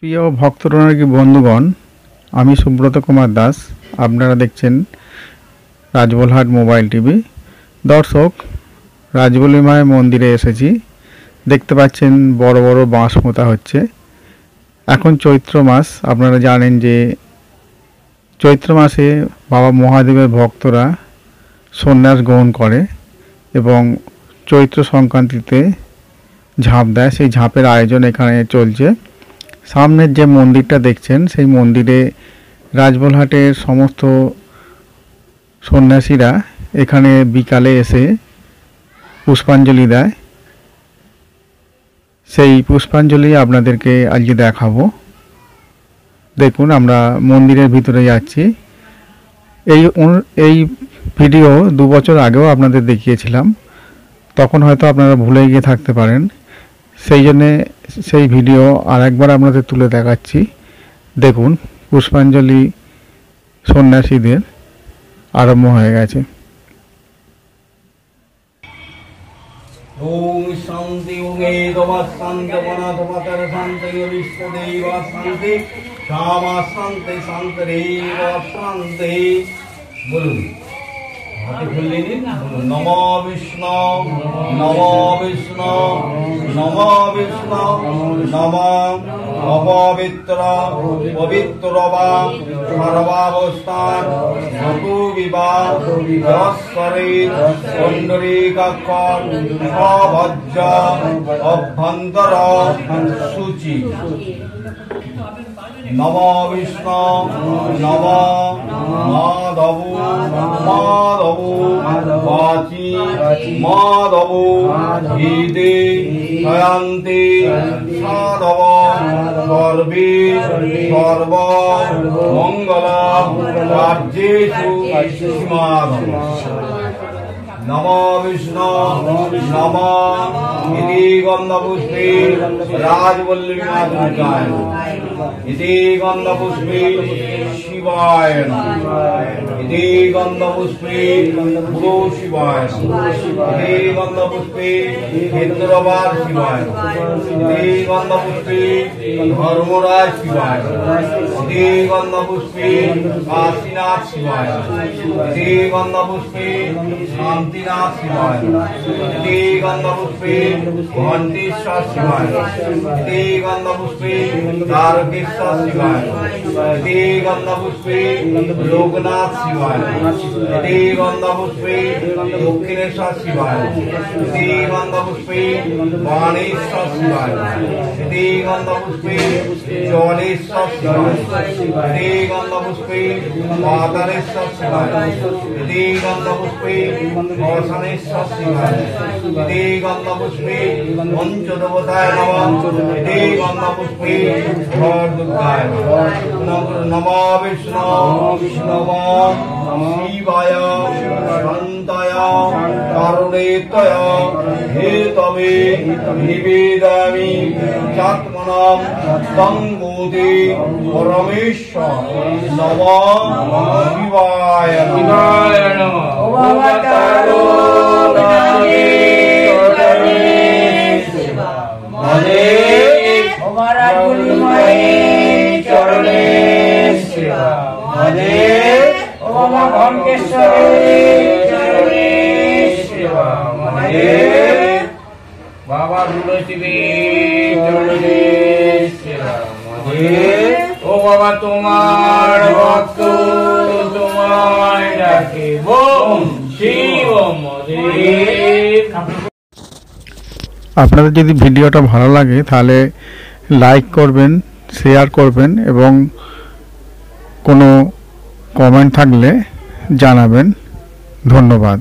প্রিয় ভক্তরণার্গী বন্ধুগণ, আমি সুব্রত কুমার দাস। আপনারা দেখছেন রাজবলহাট মোবাইল টিভি। দর্শক, রাজবলী মায়ের মন্দিরে এসেছি। দেখতে পাচ্ছেন বড় বড় বাঁশ পোঁতা হচ্ছে। এখন চৈত্র মাস। আপনারা জানেন যে চৈত্র মাসে বাবা মহাদেবের ভক্তরা সন্ন্যাস গ্রহণ করে এবং চৈত্র সংক্রান্তিতে ঝাঁপ দেয়। সেই ঝাঁপের আয়োজন এখানে চলছে। সামনের যে মন্দিরটা দেখছেন, সেই মন্দিরে রাজবলহাটের সমস্ত সন্ন্যাসীরা এখানে বিকালে এসে পুষ্পাঞ্জলি দেয়। সেই পুষ্পাঞ্জলি আপনাদেরকে আজকে দেখাবো। দেখুন, আমরা মন্দিরের ভিতরে যাচ্ছি। এই ভিডিও 2 বছর আগেও আপনাদের দেখিয়েছিলাম, তখন হয়তো আপনারা ভুলে গিয়ে থাকতে পারেন। সেই জন্যে সেই ভিডিও আর একবার আপনাদের তুলে দেখাচ্ছি। দেখুন, পুষ্পাঞ্জলি সন্ন্যাসীদের আরম্ভ হয়ে গেছে। ওম শান্তি ওগে দবা শান্তি বনা দবাতর শান্তি বিশ্বদেব শান্তি শামা শান্তি শান্তিরেব শান্তি। বলুন, হাতে খুললে নিন। বলুন, নম বিষ্ণু নম বিষ্ণু নম বিষ্ণু নম অপবিত্র পবিত্র বা সর্বাবস্থান ভূ বিবাহ শরীর পুণ্ডরীকাক্ষর সভজ্জ অভ্যন্তর সূচি। নম বিষ্ণু নম মাধব মাধব বাচি মাধব হৃদে শয়ন্তে সাধব সর্বে সর্ব মঙ্গল কার্যেষু মাধব। নম বিষ্ণু নম ইতি গন্ধপুষ্পে রাজবল্লভী মাতৃকায় ইতি গন্ধপুষ্পে শিবায় নমঃ ইতি গন্ধপুষ্পে গুরু শিবায় নমঃ ইতি গন্ধপুষ্পে ইন্দ্রবার শিবায় নমঃ ইতি গন্ধপুষ্পে ধর্মরাজ শিবায় নমঃ ইতি গন্ধপুষ্পে কাশীনাথ শিবায় নমঃ ইতি গন্ধপুষ্পে শান্তিনাথ শিবায় নমঃ ইতি গন্ধপুষ্পে ঘণ্টেশ্বর শিবায় নমঃ ইতি গন্ধপুষ্পে তারকেশ্বর শিবায় নমঃ ইতি গন্ধপুষ্পে লোকনাথ শিবায় নমঃ ইতি গন্ধপুষ্পে দক্ষিণেশ্বর শিবায় নমঃ ইতি গন্ধপুষ্পে বাণেশ্বর শিবায় নমঃ ইতি গন্ধপুষ্পে জলেশ্বর শিবায় নমঃ ইতি গন্ধপুষ্পে পাতালেশ্বর শিবায় নমঃ ইতি গন্ধপুষ্পে শ্মশানেশ্বর শিবায় নমঃ ইতি গন্ধপুষ্পে পঞ্চদেবতায় নমঃ ইতি গন্ধপুষ্পে দুর্গায় নমঃ। নম বিষ্ণু নম শিবায় শান্তায় কারুণেতয় হেতবে নিবেদয়ামি চাত্মনাম তং বোধি পরমেশ্বর। নম শিবায় নমঃ। বাবা ও বাবা, তোমার ভক্ত তোমায় ডাকে ওম শিব মহাদেব। আপনাদের যদি ভিডিওটা ভালো লাগে তাহলে লাইক করবেন, শেয়ার করবেন এবং কোনো কমেন্ট থাকলে জানাবেন। ধন্যবাদ।